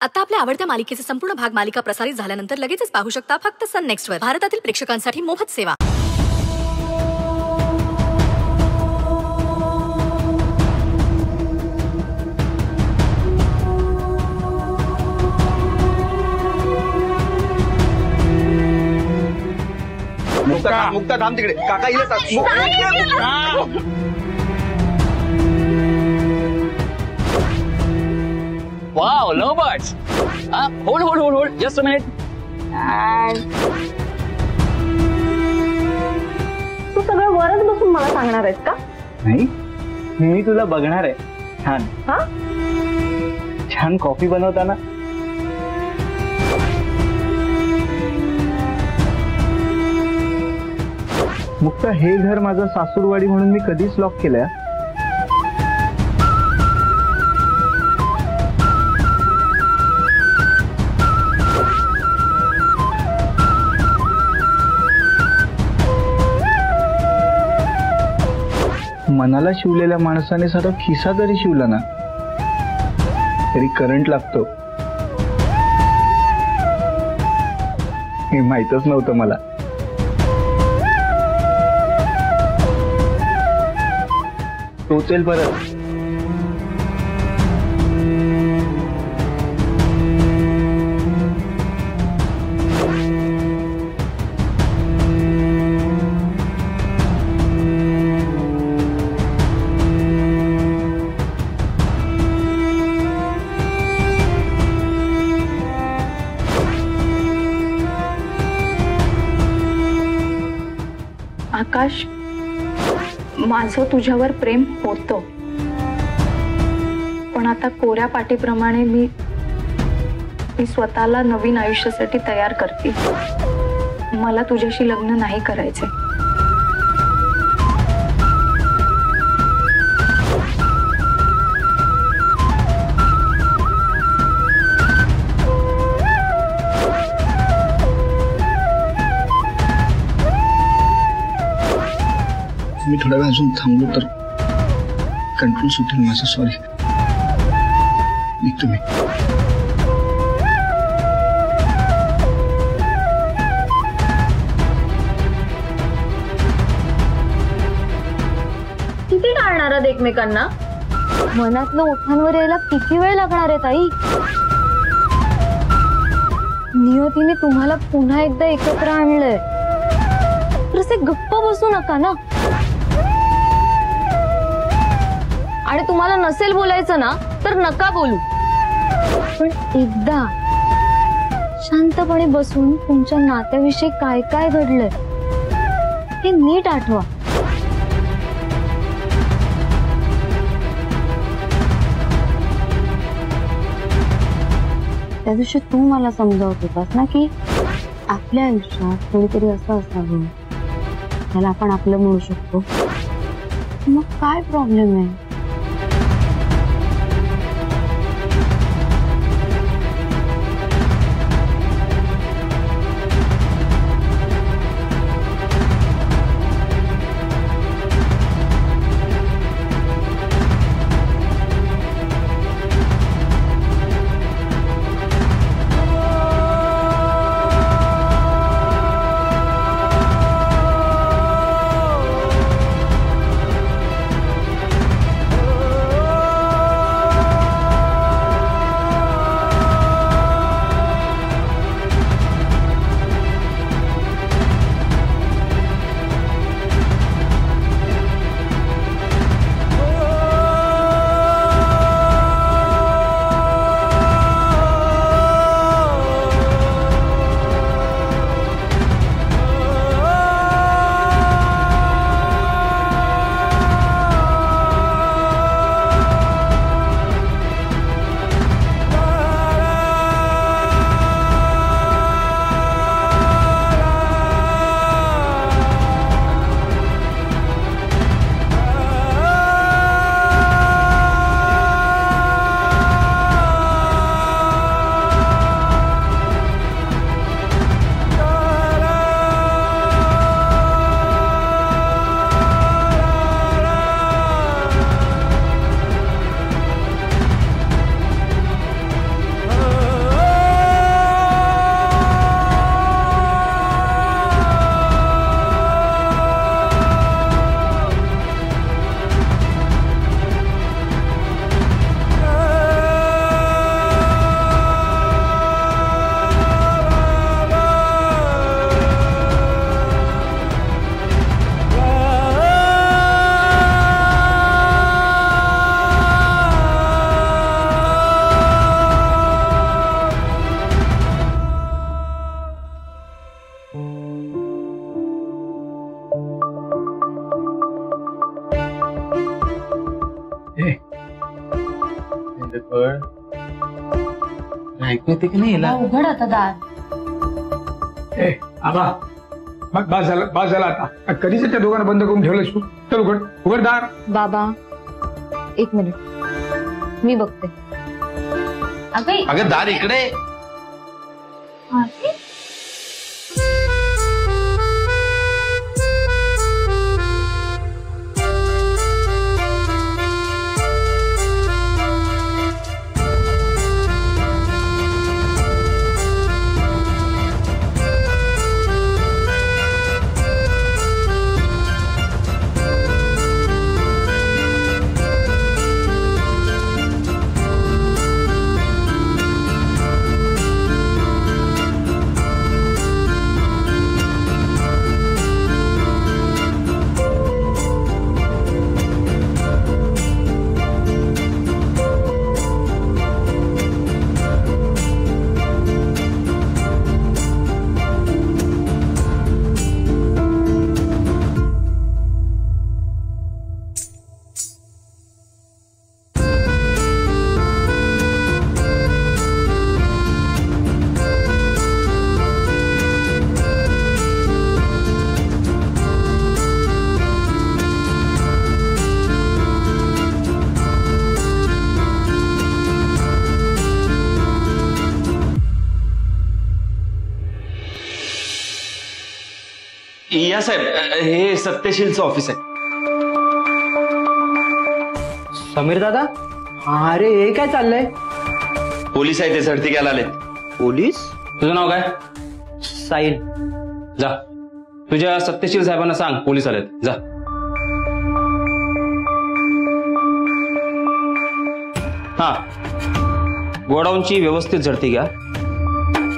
आता आपल्या आवडत्या मालिकेचे संपूर्ण भाग मालिका प्रसारित झाल्यानंतर लगेचच पाहू शकता फक्त सन नेक्स्ट वर. भारतातील प्रेक्षकांसाठी मोफत सेवा. मुक्ता थांब तिकडे. काका इले Wow, lovebirds. Hold. Just a minute. तू सगळं वरच बसून मला सांगणार आहेस का? नाही, मी तुला बघणार आहे. छान. हा? छान कॉफी बनवताना. मुक्ता, हे घर माझं सासूरवाडी म्हणून मी कधीच लॉक केलंय. मनाला शिवलेल्या माणसाने साधा खिसा जरी शिवला ना तरी करंट लागतो. हे माहीतच नव्हतं मला. टोचेल परत. आकाश, माझं तुझ्यावर प्रेम होतं, पण आता कोऱ्या पाटीप्रमाणे मी स्वतःला नवीन आयुष्यासाठी तयार करते. मला तुझ्याशी लग्न नाही करायचे. मी थोडा वेळ अजून थांबलो तर कंट्रोल सुटेल माझं. सॉरी. निघतो मी. किती टाळणार आहात एकमेकांना? मनातलं ओठांवर यायला किती वेळ लागणार आहे ताई? नियतीने तुम्हाला पुन्हा एकदा एकत्र आणलंय तर असे गप्प बसू नका ना. आणि तुम्हाला नसेल बोलायचं ना तर नका बोलू, पण एकदा शांतपणे बसून तुमच्या नात्याविषयी काय काय घडलंय हे नीट आठवा. त्या दिवशी तू मला समजावत होतास ना की आपल्या आयुष्यात कोणीतरी असं असावं त्याला आपण आपलं म्हणू शकतो. मग काय प्रॉब्लेम आहे? ऐकू येते की नाही याला? उघड आता दार. ए आबा मग बास झाला आता. कधीच त्या दोघांना बंद करून ठेवलं तू. चल उघड उघड दार. बाबा 1 मिनिट मी बघते. अगं दार इकडे. या साहेब, हे सत्यशीलचं ऑफिस आहे. समीर दादा, अरे हे काय चाललंय? पोलीस आहे ते झडती घ्यायला आले. पोलीस? तुझं नाव काय? साहिल. जा तुझ्या सत्यशील साहेबांना सांग पोलीस आलेत. जा. हा, गोडाऊनची व्यवस्थित झडती घ्या.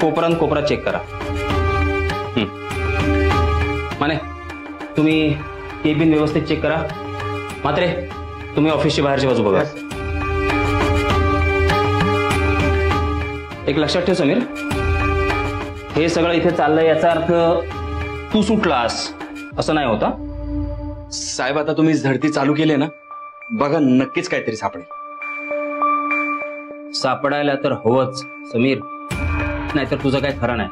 कोपरा चेक करा. माने, तुम्ही केबिन व्यवस्थित चेक करा. मात्रे, तुम्ही ऑफिसची बाहेरची बाजू बघा. एक लक्षात ठेव समीर, हे सगळं इथे चाललंय याचा अर्थ तू सुटलास असं नाही होता. साहेब, आता तुम्ही झडती चालू केली ना, बघा नक्कीच काहीतरी सापडेल. सापडायला तर हवंच समीर, नाहीतर तुझं काय खरं नाही.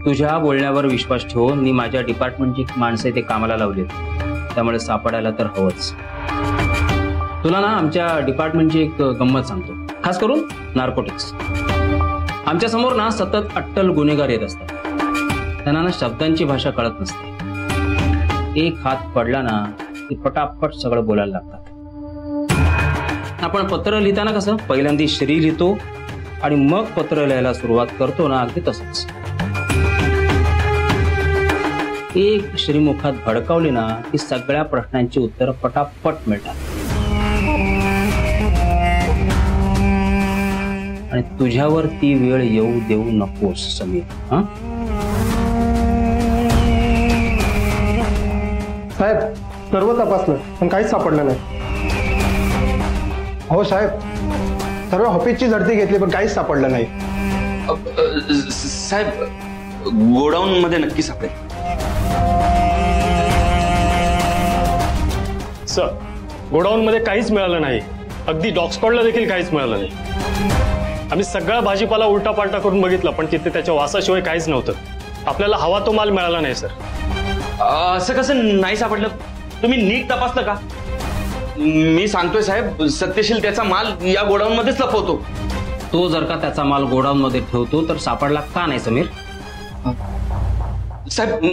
तुझ्या बोलण्यावर विश्वास ठेवून मी माझ्या डिपार्टमेंटची माणसं इथे कामाला लावली, त्यामुळे सापडायला तर हवंच. तुला ना आमच्या डिपार्टमेंटची एक गंमत सांगतो, खास करून नार्कोटिक्स. आमच्या समोर ना सतत अट्टल गुन्हेगार येत असतात. त्यांना ना शब्दांची भाषा कळत नसते. एक हात पडला ना की पटापट सगळं बोलायला लागतात. आपण पत्र लिहिताना कसं पहिल्यांदा श्री लिहितो आणि मग पत्र लिहायला सुरुवात करतो ना, अगदी तसंच. एक श्रीमुखात भडकावली ना की सगळ्या प्रश्नांची उत्तर पटापट मिळतात. आणि तुझ्यावर ती वेळ येऊ देऊ नकोस समीर. साहेब, सर्व तपासलं पण काहीच सापडलं नाही. हो साहेब, सर्व ऑफिसची झडती घेतली पण काहीच सापडलं नाही. साहेब, गोडाऊन मध्ये नक्की सापडेल. सर, गोडाऊन मध्ये काहीच मिळालं नाही. अगदी डॉग स्पॉटला देखील काहीच मिळालं नाही. आम्ही सगळा भाजीपाला उलटा पालटा करून बघितला पण तिथे त्याच्या वासाशिवाय काहीच नव्हतं. आपल्याला हवा तो माल मिळाला नाही सर. असं कसं नाही सापडलं? तुम्ही नीट तपासलं का? मी सांगतोय साहेब, सत्यशील त्याचा माल या गोडाऊन मध्येच लपवतो. तो जर का त्याचा माल गोडाऊन मध्ये ठेवतो तर सापडला का नाही समीर? साहेब,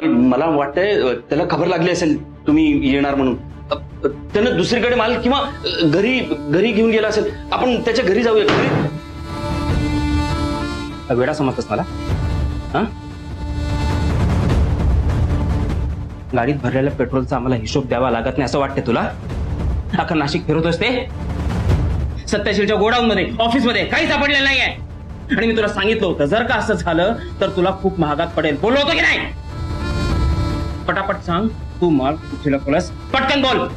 मला वाटतंय त्याला खबर लागली असेल तुम्ही येणार म्हणून. त्यानं दुसरीकडे माल किंवा घरी घेऊन गेला असेल. आपण त्याच्या घरी जाऊया. वेडा समजतोस मला? हा, गाडीत भरलेल्या पेट्रोलचा आम्हाला हिशोब द्यावा लागत नाही असं वाटतंय तुला? अख्खा नाशिक फिरवतोस ते? सत्यशीलच्या गोडाऊन मध्ये ऑफिस मध्ये काही सापडलेलं नाहीये. आणि मी तुला सांगितलं होतं जर का असं झालं तर तुला खूप महागात पडेल. बोललो होतो की नाही? पटापट सांग, तू माल कुठे लपवलास? पटकन बोल.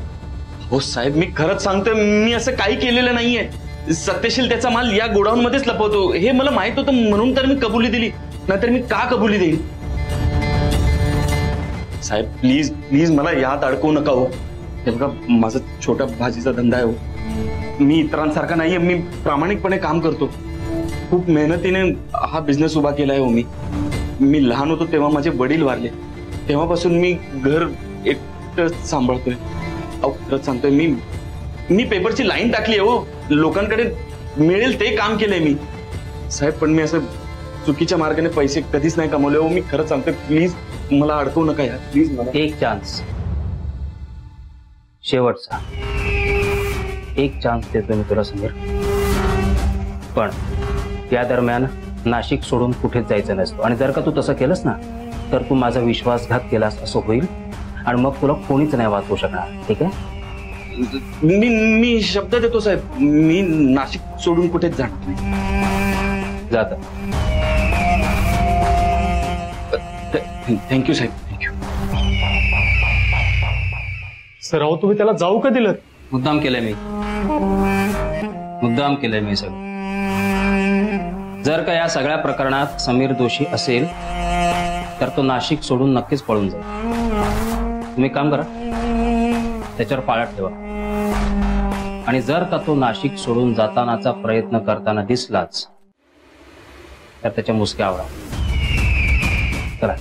हो साहेब, मी खरंच सांगतोय, मी असं काही केलेलं नाहीये. सत्यशील त्याचा माल या गोडाऊन मध्येच लपवतो हे मला माहित होतं, म्हणून तर मी कबुली दिली. नाहीतर मी का कबुली देईन? साहेब, प्लीज मला यात अडकवू नका हो. हे बघा, माझा छोटा भाजीचा धंदा आहे हो. मी इतरांसारखा नाहीये, मी प्रामाणिकपणे काम करतो. खूप मेहनतीने हा बिझनेस उभा केलाय हो. मी लहान होतो तेव्हा माझे वडील वारले, तेव्हापासून मी घर एकटं सांभाळतोय. खरंच सांगतोय, मी पेपरची लाईन टाकली आहे हो. लोकांकडे मिळेल ते काम केलंय मी साहेब, पण मी असं चुकीच्या मार्गाने पैसे कधीच नाही कमवले हो. मी खरंच सांगतोय, प्लीज मला अडकवू नका यार, प्लीज. मला एक चान्स, शेवटचा एक चान्स देतो मी तुला समीर, पण या दरम्यान नाशिक सोडून कुठेच जायचं नसतो. आणि जर का तू तसं केलंस ना तर तू माझा विश्वासघात केलास असं होईल आणि मग तुला कोणीच नाही वाचवू शकणार. ठीक आहे? मी शब्द देतो साहेब, मी नाशिक सोडून कुठेच जाणार नाही. जात. थँक्यू साहेब, थँक्यू. सर अहो तुम्ही त्याला जाऊ का दिलं? मुद्दाम केलंय मी सगळं. जर का या सगळ्या प्रकरणात समीर दोषी असेल तर तो नाशिक सोडून नक्कीच पळून जाईल. तुम्ही काम करा, त्याच्यावर पाळत ठेवा. आणि जर का तो नाशिक सोडून जातानाचा प्रयत्न करताना दिसलाच तर त्याच्या मुसक्या आवरा. चला.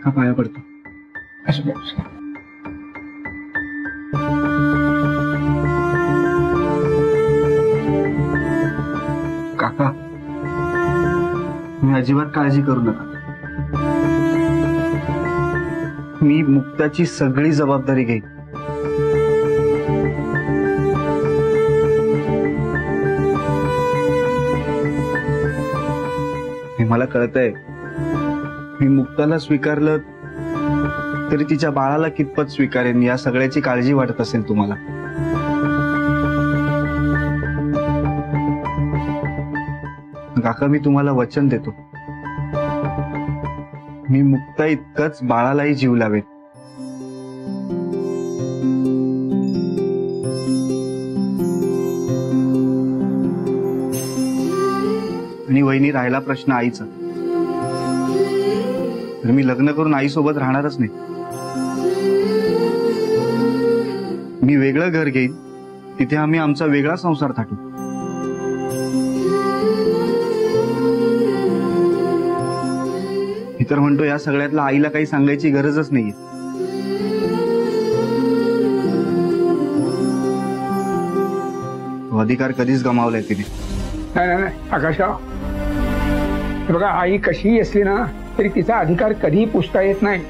पाया पडतो. काका, मी अजिबात काळजी करू नका. मी मुक्ताची सगळी जबाबदारी घेईन. हे मला कळतंय, मी मुक्ताला स्वीकारलं तरी तिच्या बाळाला कितपत स्वीकारेन या सगळ्याची काळजी वाटत असेल तुम्हाला. काका, मी तुम्हाला वचन देतो, मी मुक्ता इतकंच बाळालाही जीव लावेन. आणि वहिनी, राहिला प्रश्न आईचा, तर मी लग्न करून आईसोबत राहणारच नाही. मी वेगळं घर घेईन, तिथे आम्ही आमचा वेगळा संसार थाटू. मी तर म्हणतो, या सगळ्यातला आईला काही सांगायची गरजच नाहीये. तो अधिकार कधीच गमावलाय तिने. नाही आकाशराव, बघा, आई कशीही असली ना तरी तिचा अधिकार कधीही पुसता येत नाही.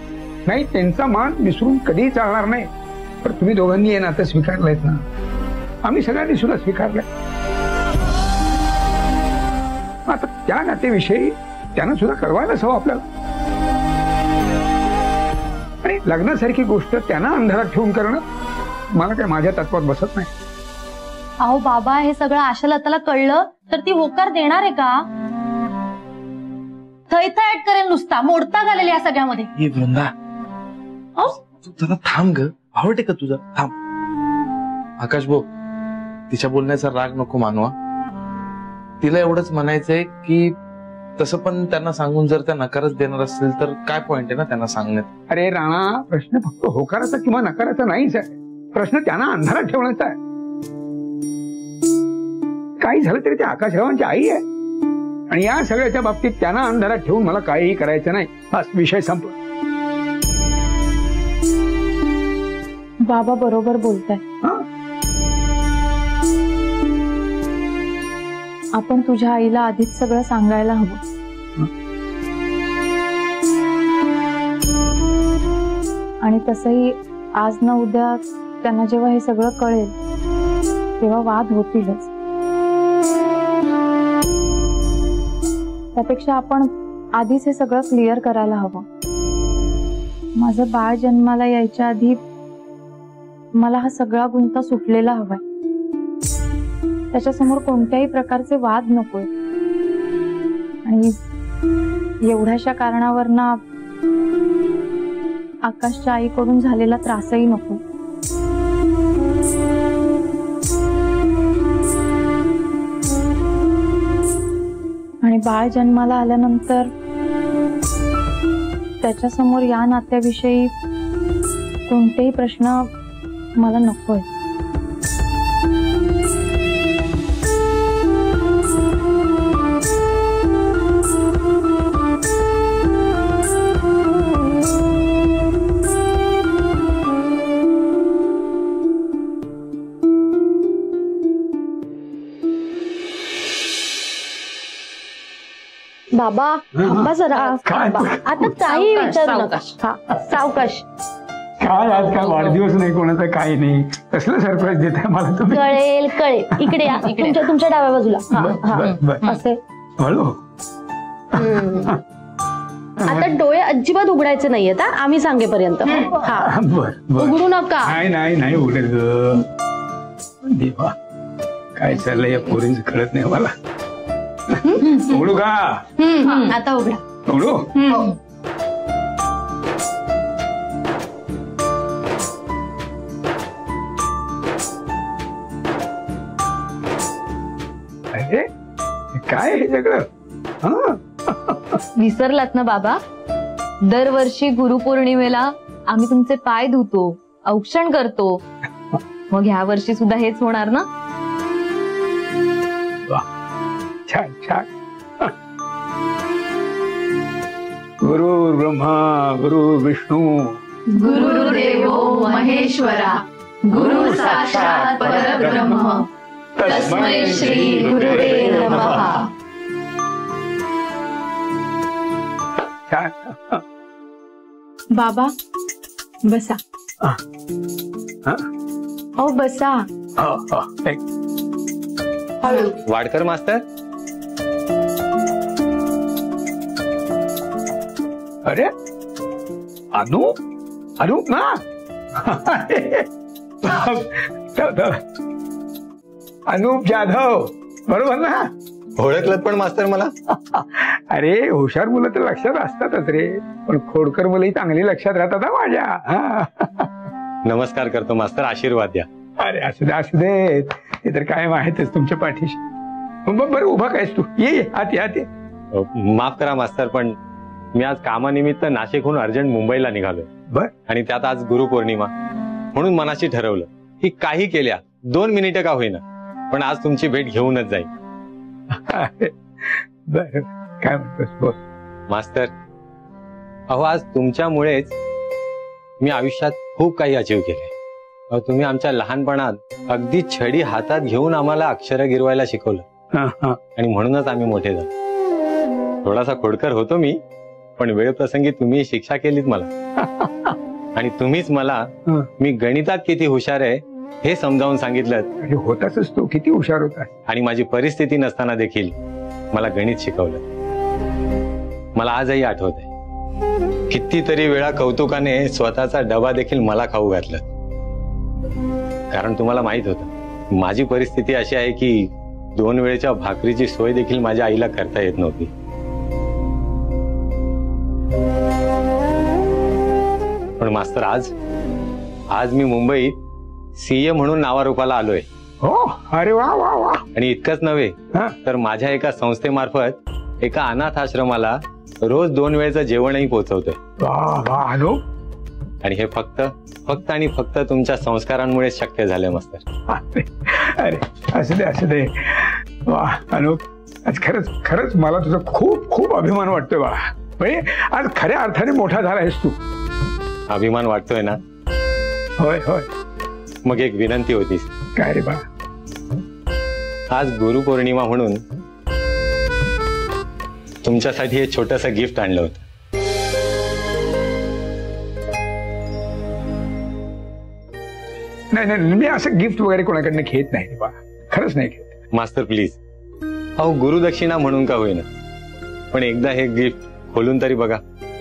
नाही, त्यांचा मान विसरून कधीही चालणार नाही. पण तुम्ही दोघांनी हे नातं स्वीकारलंयत ना, आम्ही सगळ्यांनी सुद्धा स्वीकारलंय. आता त्या नातेविषयी त्यानं सुद्धा कळवायलाच हवं आपल्याला. आणि लग्नासारखी गोष्ट त्यांना अंधारात ठेवून करणं मला काय माझ्या तत्वात बसत नाही. अहो बाबा, हे सगळं आशालताला कळलं तर ती होकार देणार आहे का? थैथयाट करेल नुसता, मोडता घालेल या सगळ्यामध्ये. ये वृंदा, तू जरा थांब ग. आवडते का तुझं? थांब. आकाश भाऊ, तिच्या बोलण्याचा राग नको मानवा. तिला एवढंच म्हणायचंय की तसं पण त्यांना सांगून जर त्या नकारच देणार असतील तर काय पॉइंट आहे ना त्यांना सांगण्यात. अरे राणा, प्रश्न फक्त होकाराचा किंवा नकाराचा नाहीच आहे. प्रश्न त्यांना अंधारात ठेवण्याचा आहे. काही झालं तरी ते आकाशरावांची आई आहे आणि या सगळ्याच्या बाबतीत त्यांना अंधारात ठेवून मला काहीही करायचं नाही. बस, विषय संपला. बाबा बरोबर बोलताय. आपण तुझ्या आईला आधीच सगळं सांगायला हवं. आणि तसंही आज ना उद्या त्यांना जेव्हा हे सगळं कळेल तेव्हा वाद होतीलच. त्यापेक्षा आपण आधीच हे सगळं क्लिअर करायला हवं. माझं बाळ जन्माला यायच्या आधी मला हा सगळा गुंता सुटलेला हवाय. त्याच्यासमोर कोणत्याही प्रकारचे वाद नकोय. आणि एवढ्याशा कारणावरना आकाशच्या आईकडून झालेला त्रासही नको. आणि बाळ जन्माला आल्यानंतर त्याच्यासमोर या नात्याविषयी कोणतेही प्रश्न मला नकोय. बाबा थांबा जरा. आता काही विचारू नका. सावकाश. काय आज काय वाढदिवस नाही कोणाचा, काही नाही. कसलं सरप्राईज देताय मला तुम्ही? कळेल इकडे या. तुमच्या डाव्या बाजूला असे हळू. आता डोळे अजिबात उघडायचे नाहीयेत आम्ही सांगेपर्यंत. बर उघडू नका. नाही उघडेल ग. देवा काय चाललंय या पोरींच कळत नाही मला. उघडू का? आता उघडा. उघडू. अरे काय हे सगळं? विसरलात ना बाबा, दरवर्षी गुरुपौर्णिमेला आम्ही तुमचे पाय धुतो, औक्षण करतो. मग ह्या वर्षी सुद्धा हेच होणार ना? छान छान. गुरु ब्रह्मा गुरु विष्णू गुरुदेवो महेश्वरा गुरु साक्षात परब्रह्म तस्मै श्री गुरुवे नमः. छान. बाबा बसा. हो बसा. वाडकर मास्तर. अरे अनूप ना. अनूप जाधव बरोबर ना? ओळखलं पण मास्तर मला? अरे हुशार मुलं तर लक्षात असतातच रे, पण खोडकर मुलंही चांगली लक्षात राहतात ना माझ्या. नमस्कार करतो मास्तर, आशीर्वाद द्या. अरे असू दे ते तर कायम आहेतच तुमच्या पाठीशी. बरं उभा कायस तू? ये आत ये. माफ करा मास्तर, पण मी आज कामानिमित्त नाशिकहून अर्जंट मुंबईला निघालोय. बर. आणि त्यात आज गुरुपौर्णिमा, म्हणून मनाशी ठरवलं की काही केल्या 2 मिनिटं का होईना, पण आज तुमची भेट घेऊनच जाईल. बर काय म्हणतोस बोल. मास्तर अहो, आज तुमच्यामुळेच मी आयुष्यात खूप काही अचीव केलंय. अहो, तुम्ही आमच्या लहानपणात अगदी छडी हातात घेऊन आम्हाला अक्षरं गिरवायला शिकवलं, आणि म्हणूनच आम्ही मोठे झालो. थोडासा खोडकर होतो मी, पण वेळ प्रसंगी तुम्ही शिक्षा केलीत मला. आणि तुम्हीच मला मी गणितात किती हुशार आहे हे समजावून सांगितलं. होताच तो किती हुशार होता. आणि माझी परिस्थिती नसताना देखील मला गणित शिकवलं. मला आजही आठवत आहे, कितीतरी वेळा कौतुकाने स्वतःचा डबा देखील मला खाऊ घातलं. कारण तुम्हाला माहित होतं माझी परिस्थिती अशी आहे की 2 वेळेच्या भाकरीची सोय देखील माझ्या आईला करता येत नव्हती. पण मास्तर आज मी मुंबईत सीए म्हणून नावारूपाला आलोय. हो. अरे वा वा वा. आणि इतकंच नव्हे तर माझ्या एका संस्थेमार्फत एका अनाथ आश्रमाला रोज 2 वेळेचं जेवणही पोहोचवतोय. आणि हे फक्त आणि फक्त तुमच्या संस्कारांमुळे शक्य झालंय मास्तर. अरे असू दे. वा अनूप, आज खरंच मला तुझा खूप खूप अभिमान वाटतोय बाळा. म्हणजे आज खऱ्या अर्थाने मोठा झाला आहेस तू. अभिमान वाटतोय ना? होय. मग एक विनंती होतीस. काय रे बा? आज गुरुपौर्णिमा म्हणून तुमच्यासाठी हे छोटंसं गिफ्ट आणलं होतं. नाही मी असं गिफ्ट वगैरे कोणाकडनं घेत नाही बा. खरंच नाही घेत. मास्तर प्लीज. अहो, गुरुदक्षिणा म्हणून का होईना, पण एकदा हे गिफ्ट खोलून तरी बघा.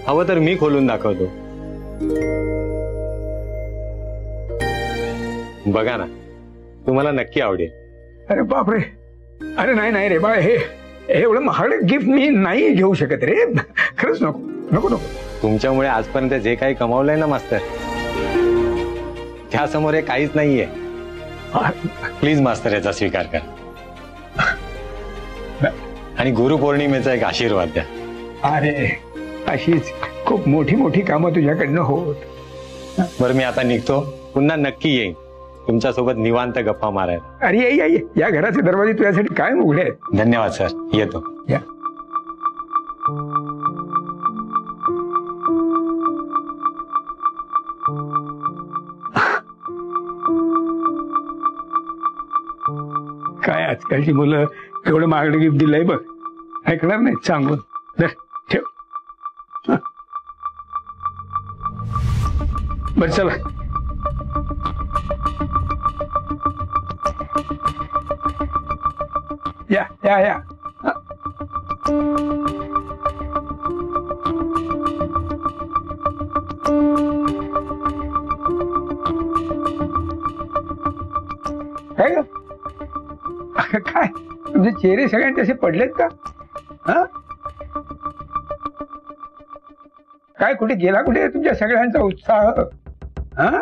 हवं तर मी खोलून दाखवतो. बघा ना, तुम्हाला नक्की आवडेल. अरे बापरे. अरे नाही रे बा, हे एवढं महागडे गिफ्ट मी नाही घेऊ शकत रे. खरंच नको. तुमच्यामुळे आजपर्यंत जे काही कमावलंय ना मास्तर, त्यासमोर हे काहीच नाहीये. प्लीज मास्तर, याचा स्वीकार करा. आणि गुरुपौर्णिमेचा एक आशीर्वाद द्या. अरे अशीच खूप मोठी मोठी कामं तुझ्याकडनं होत. बरं मी आता निघतो. पुन्हा नक्की येईन तुमच्यासोबत निवांत गप्पा मारायला. अरे ये या घराचे दरवाजे तुझ्यासाठी काय उघडे आहेत. धन्यवाद सर, येतो. या. काय आजकालची मुलं एवढं महागडं गिफ्ट दिलंय बघ, ऐकणार नाही सांगून. ठेव. बर चला. या या या. काय ग? काय तुमचे चेहरे सगळ्यांचे असे पडलेत का? हा काय कुठे गेला, कुठे तुमच्या सगळ्यांचा उत्साह? हा